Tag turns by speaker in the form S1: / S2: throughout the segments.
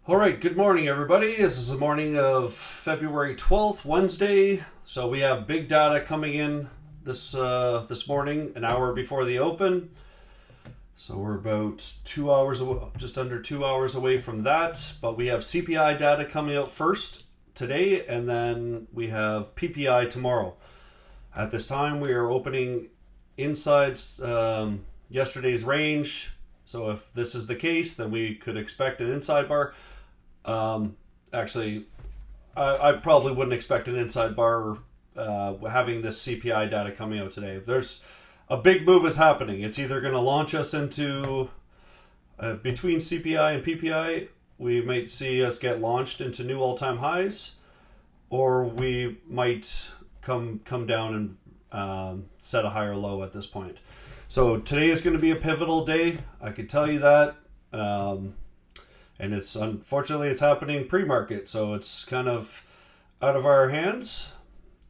S1: All right, good morning, everybody. This is the morning of February 12th, Wednesday. So we have big data coming in this morning, an hour before the open. So we're about 2 hours, just under 2 hours away from that. But we have CPI data coming out first today, and then we have PPI tomorrow. At this time, we are opening inside yesterday's range. So if this is the case, then we could expect an inside bar. Actually, I probably wouldn't expect an inside bar having this CPI data coming out today. There's a big move is happening. It's either going to launch us into between CPI and PPI, we might see us get launched into new all-time highs, or we might come down and set a higher low at this point. So today is going to be a pivotal day. I can tell you that. And it's unfortunately it's happening pre-market, so it's kind of out of our hands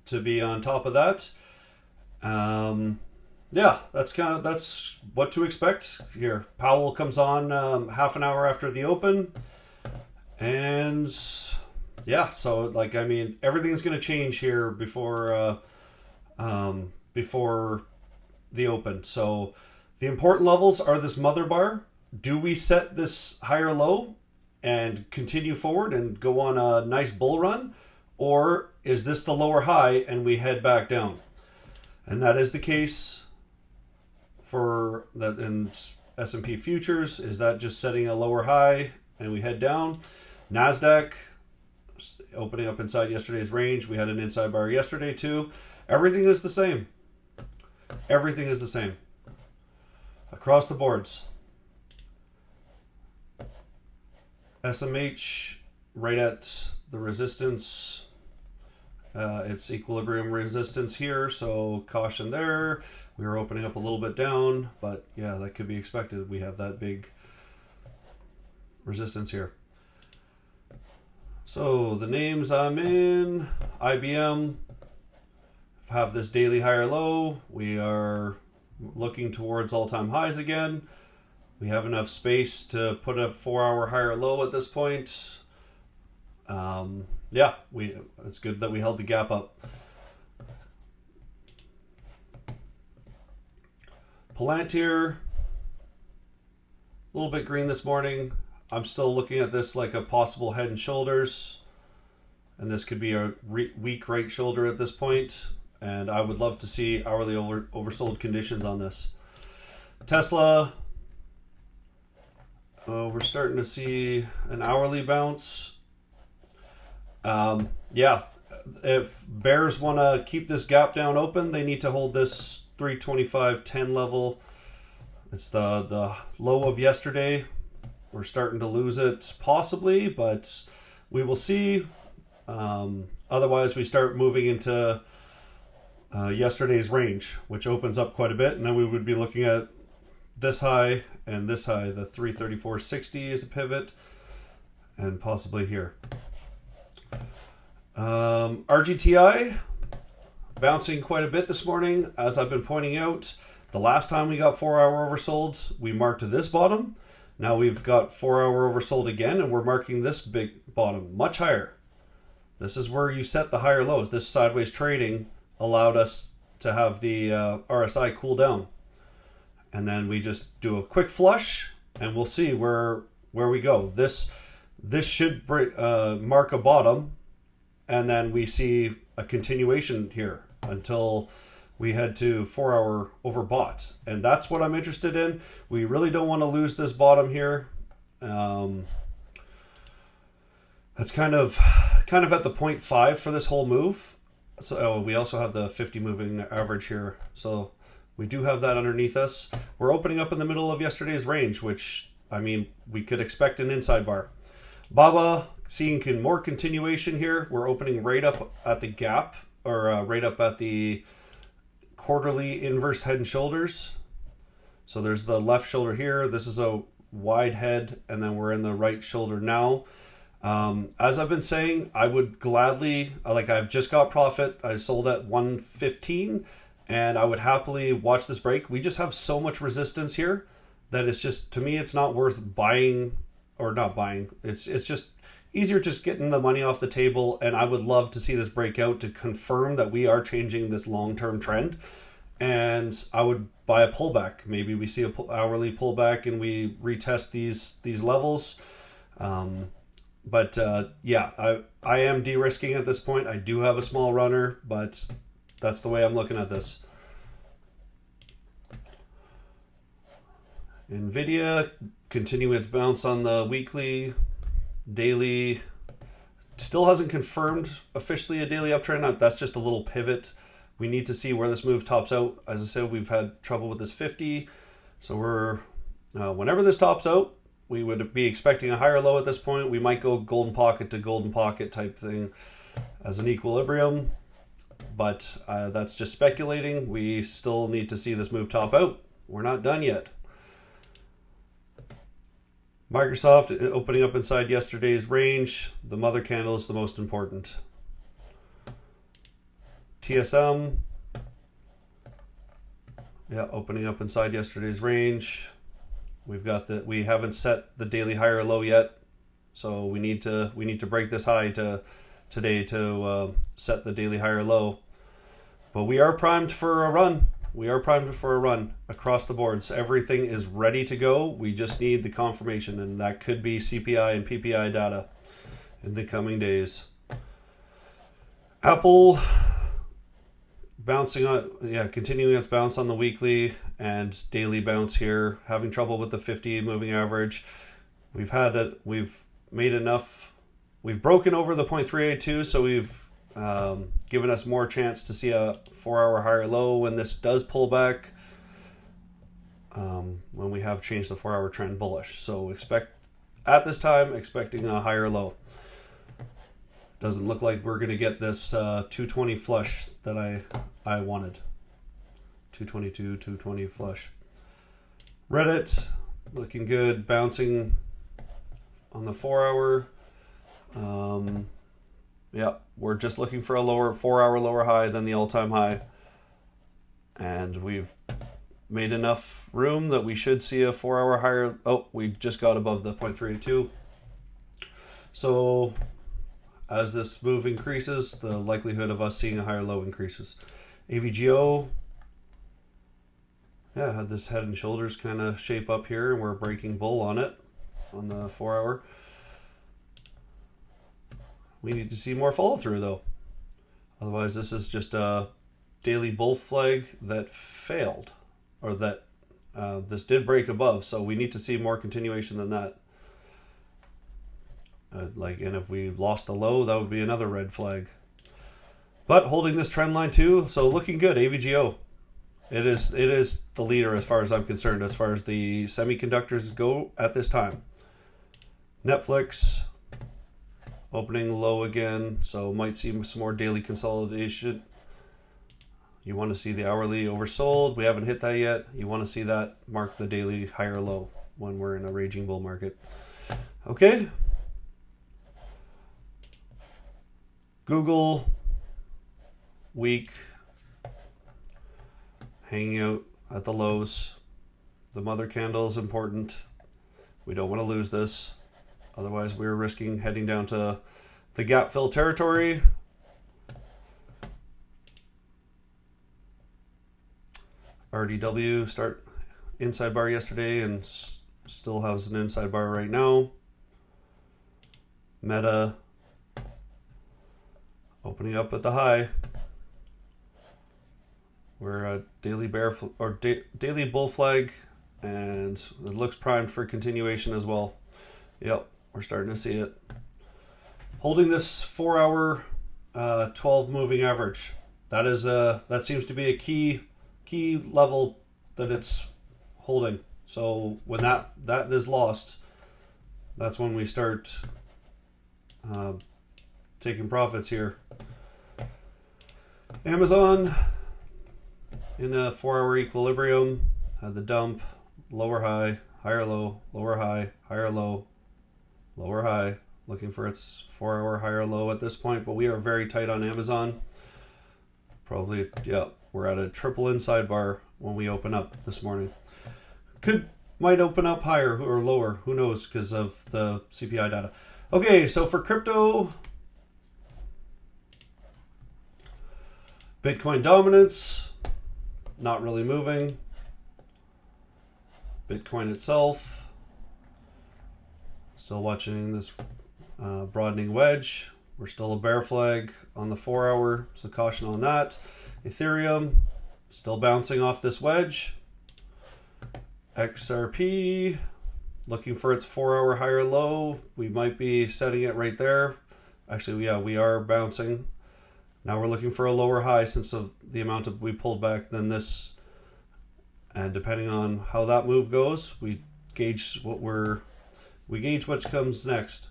S1: to be on top of that. Yeah, that's what to expect here. Powell comes on half an hour after the open, and yeah, so everything's going to change here before the open. So the important levels are this mother bar. Do we set this higher low and continue forward and go on a nice bull run? Or is this the lower high and we head back down? And that is the case for that in S&P futures. Is that just setting a lower high and we head down? NASDAQ opening up inside yesterday's range. We had an inside bar yesterday too. Everything is the same. Everything is the same across the boards. SMH right at the resistance, it's equilibrium resistance here, so caution there. We are opening up a little bit down, but yeah, that could be expected. We have that big resistance here. So the names I'm in, IBM, have this daily higher low. We are looking towards all-time highs again. We have enough space to put a 4-hour higher low at this point. Yeah, it's good that we held the gap up. Palantir, a little bit green this morning. I'm still looking at this like a possible head and shoulders, and this could be a weak right shoulder at this point. And I would love to see hourly oversold conditions on this. Tesla. We're starting to see an hourly bounce. Yeah, if bears want to keep this gap down open, they need to hold this 325.10 level. It's the low of yesterday. We're starting to lose it possibly, but we will see. Otherwise, we start moving into yesterday's range, which opens up quite a bit, and then we would be looking at this high and this high. The 334.60 is a pivot, and possibly here. Rgti bouncing quite a bit this morning. As I've been pointing out, the last time we got 4-hour oversold, we marked this bottom. Now we've got 4-hour oversold again, and we're marking this big bottom much higher. This is where you set the higher lows. This sideways trading allowed us to have the RSI cool down. And then we just do a quick flush, and we'll see where we go. This should mark a bottom, and then we see a continuation here until we head to 4-hour overbought. And that's what I'm interested in. We really don't want to lose this bottom here. That's kind of at the 0.5 for this whole move. So we also have the 50 moving average here. So we do have that underneath us. We're opening up in the middle of yesterday's range, which, we could expect an inside bar. BABA seeing more continuation here. We're opening right up at the gap, or right up at the quarterly inverse head and shoulders. So there's the left shoulder here. This is a wide head, and then we're in the right shoulder now. As I've been saying, I would gladly, I've just got profit. I sold at 115. And I would happily watch this break. We just have so much resistance here that it's just, to me, it's not worth buying or not buying. It's just easier just getting the money off the table, and I would love to see this break out to confirm that we are changing this long-term trend. And I would buy a pullback. Maybe we see a hourly pullback and we retest these levels. Yeah, I am de-risking at this point. I do have a small runner, but that's the way I'm looking at this. Nvidia continuing its bounce on the weekly, daily. Still hasn't confirmed officially a daily uptrend. That's just a little pivot. We need to see where this move tops out. As I said, we've had trouble with this 50. So we're whenever this tops out, we would be expecting a higher low at this point. We might go golden pocket to golden pocket type thing as an equilibrium. But that's just speculating. We still need to see this move top out. We're not done yet. Microsoft opening up inside yesterday's range. The mother candle is the most important. TSM, yeah, opening up inside yesterday's range. We haven't set the daily high or low yet, so we need to break this high today to set the daily high or low. But we are primed for a run. We are primed for a run across the boards. Everything is ready to go. We just need the confirmation, and that could be CPI and PPI data in the coming days. Apple bouncing on, continuing its bounce on the weekly and daily bounce here, having trouble with the 50 moving average. We've made enough. We've broken over the 0.382, so we've given us more chance to see a 4-hour higher low when this does pull back, when we have changed the 4-hour trend bullish. So expecting a higher low. Doesn't look like we're going to get this 220 flush that I wanted. 222, 220 flush. Reddit looking good, bouncing on the 4-hour. Yeah, we're just looking for a 4-hour lower high than the all-time high. And we've made enough room that we should see a 4-hour higher. Oh, we just got above the 0.382. So as this move increases, the likelihood of us seeing a higher low increases. AVGO, yeah, had this head and shoulders kind of shape up here, and we're breaking bull on it on the 4-hour. We need to see more follow through though. Otherwise, this is just a daily bull flag that failed, or that this did break above. So we need to see more continuation than that. And if we lost the low, that would be another red flag. But holding this trend line too, so looking good. AVGO, it is the leader as far as I'm concerned, as far as the semiconductors go at this time. Netflix opening low again, so might see some more daily consolidation. You want to see the hourly oversold. We haven't hit that yet. You want to see that mark the daily higher low when we're in a raging bull market. Okay. Google, weak, hanging out at the lows. The mother candle is important. We don't want to lose this. Otherwise, we're risking heading down to the gap fill territory. RDW start inside bar yesterday and still has an inside bar right now. Meta opening up at the high. We're a daily daily bull flag, and it looks primed for continuation as well. Yep, we're starting to see it. Holding this 4-hour 12 moving average. That seems to be a key level that it's holding. So when that is lost, that's when we start taking profits here. Amazon in a 4-hour equilibrium, had the dump, lower high, higher low, lower high, higher low, lower high, looking for its 4-hour higher low at this point, but we are very tight on Amazon. Probably, yeah, we're at a triple inside bar when we open up this morning. Could Might open up higher or lower. Who knows because of the CPI data. Okay, so for crypto, Bitcoin dominance, not really moving. Bitcoin itself, still watching this broadening wedge. We're still a bear flag on the 4 hour, so caution on that. Ethereum, still bouncing off this wedge. XRP, looking for its 4 hour higher low. We might be setting it right there. Actually, yeah, we are bouncing. Now we're looking for a lower high since of the amount of we pulled back than this. And depending on how that move goes, we gauge what comes next.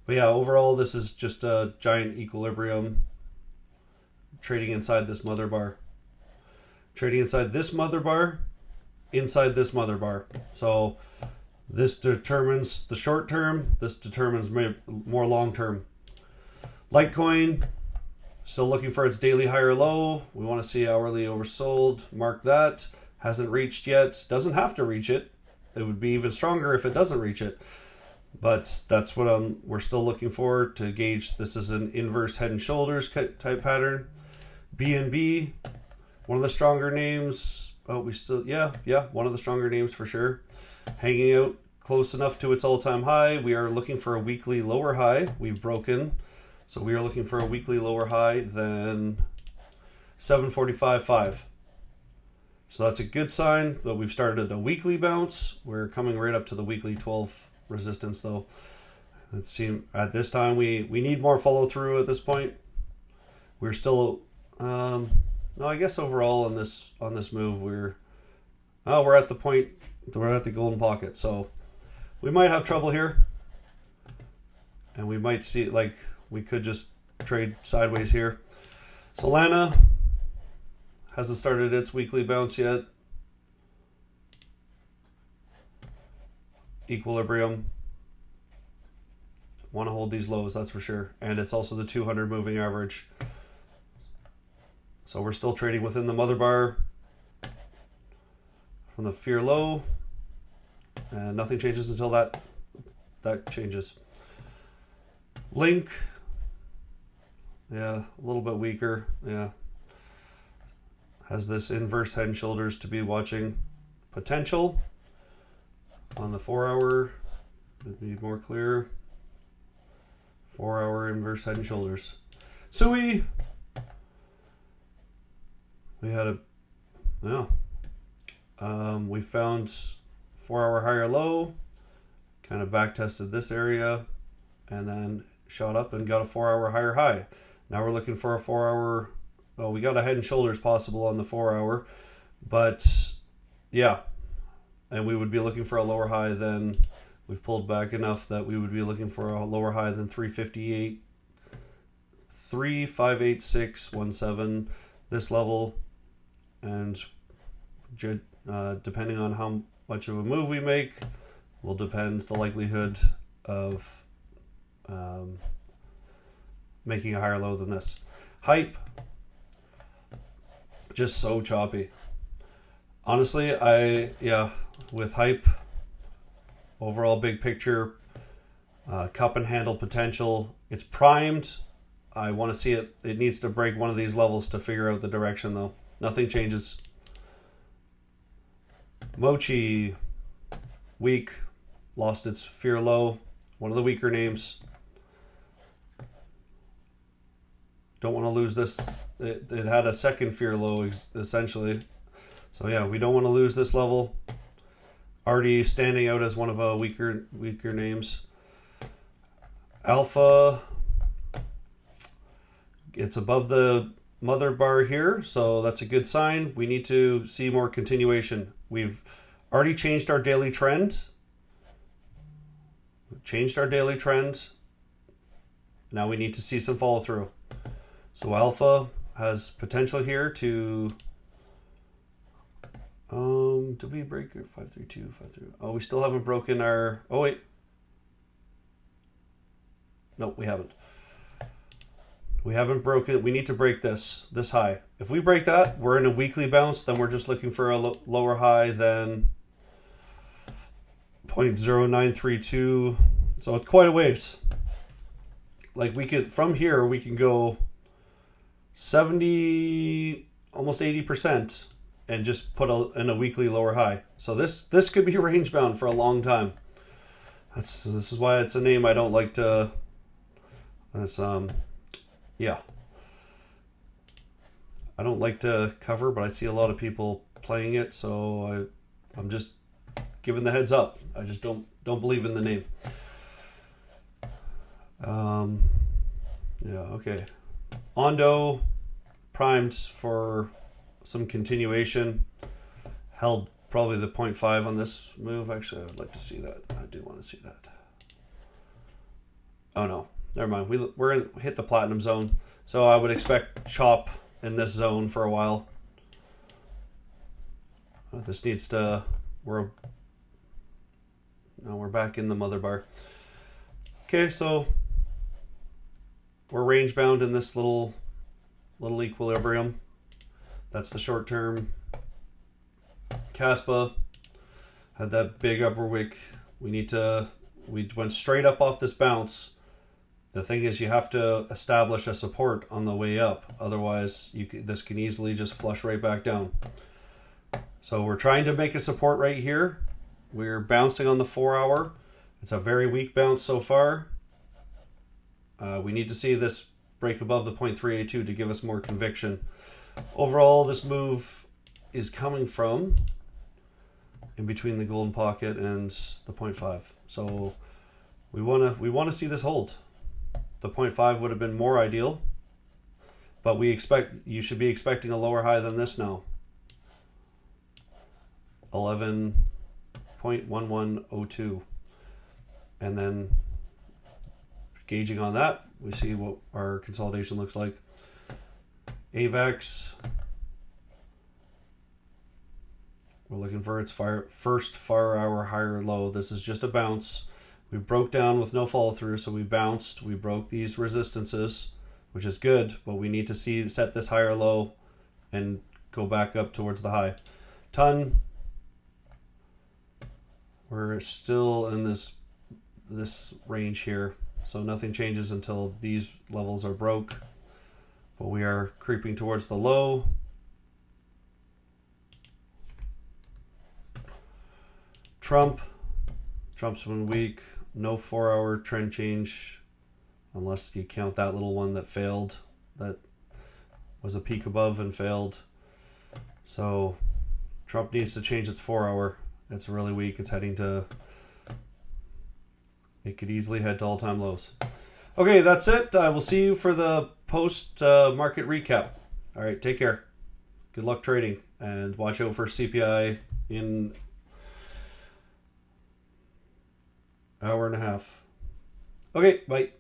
S1: But yeah, overall, this is just a giant equilibrium trading inside this mother bar. Trading inside this mother bar, inside this mother bar. So this determines the short term. This determines more long term. Litecoin, still looking for its daily higher low. We want to see hourly oversold. Mark that. Hasn't reached yet. Doesn't have to reach it. It would be even stronger if it doesn't reach it. But that's what we're still looking for to gauge. This is an inverse head and shoulders type pattern. BNB, one of the stronger names. Oh, one of the stronger names for sure. Hanging out close enough to its all-time high. We are looking for a weekly lower high. We've broken. So we are looking for a weekly lower high than 745.5. So that's a good sign that we've started a weekly bounce. We're coming right up to the weekly 12 resistance though. It seems at this time we need more follow through at this point. We're still no, I guess overall on this move we're at the point, we're at the golden pocket. So we might have trouble here. And we might see like we could just trade sideways here. Solana hasn't started its weekly bounce yet. Equilibrium. Want to hold these lows, that's for sure. And it's also the 200 moving average. So we're still trading within the mother bar from the fear low. And nothing changes until that changes. Link. Yeah, a little bit weaker. Yeah. Has this inverse head and shoulders to be watching. Potential on the 4 hour. To be more clear. 4 hour inverse head and shoulders. So we had we found 4 hour higher low, kind of back tested this area, and then shot up and got a 4 hour higher high. Now we're looking for a 4 hour. Well, we got a head and shoulders possible on the 4 hour, but yeah, and we would be looking for a lower high than we've pulled back enough that we would be looking for a lower high than 358, 3,586.17, this level, and depending on how much of a move we make, will depend the likelihood of making a higher low than this. Hype. Just so choppy. Honestly, with hype, overall big picture, cup and handle potential, it's primed. I want to see it. It needs to break one of these levels to figure out the direction though. Nothing changes. MOCHI, weak, lost its fear low, one of the weaker names. Don't want to lose this. It had a second fear low essentially. So yeah, we don't want to lose this level. Already standing out as one of a weaker names. Alpha, it's above the mother bar here, so that's a good sign. We need to see more continuation. We've already changed our daily trend. Now we need to see some follow through. So Alpha has potential here to did we break it? 532, 532. Oh, we still haven't broken our wait. No, we haven't. We haven't broken. We need to break this high. If we break that, we're in a weekly bounce. Then we're just looking for a lower high than 0.0932. So it's quite a ways. Like we could, from here, we can go 70, almost 80%, and just put in a weekly lower high. So this could be range bound for a long time. This is why it's a name I don't like to. Yeah. I don't like to cover, but I see a lot of people playing it, so I'm just giving the heads up. I just don't believe in the name. Yeah, okay. ONDO primed for some continuation. Held probably the 0.5 on this move. Actually, I would like to see that. I do want to see that. Oh no, never mind. We're hit the platinum zone, so I would expect chop in this zone for a while. This needs to. We're back in the mother bar. Okay, so we're range bound in this little equilibrium. That's the short term. Caspa had that big upper wick. We went straight up off this bounce. The thing is, you have to establish a support on the way up. Otherwise, this can easily just flush right back down. So we're trying to make a support right here. We're bouncing on the 4 hour. It's a very weak bounce so far. We need to see this break above the 0.382 to give us more conviction. Overall, this move is coming from in between the golden pocket and the 0.5. So we want to see this hold. The 0.5 would have been more ideal, but you should be expecting a lower high than this now. 11.1102, and then gauging on that, we see what our consolidation looks like. AVEX, we're looking for its first 4 hour higher low. This is just a bounce. We broke down with no follow through, so we bounced. We broke these resistances, which is good, but we need to set this higher low and go back up towards the high. Ton, we're still in this range here, so nothing changes until these levels are broke. But we are creeping towards the low. Trump's been weak. No 4 hour trend change, unless you count that little one that failed. That was a peak above and failed. So Trump needs to change its 4 hour. It's really weak. It could easily head to all-time lows. Okay, that's it. I will see you for the post-market recap. All right, take care. Good luck trading, and watch out for CPI in hour and a half. Okay, bye.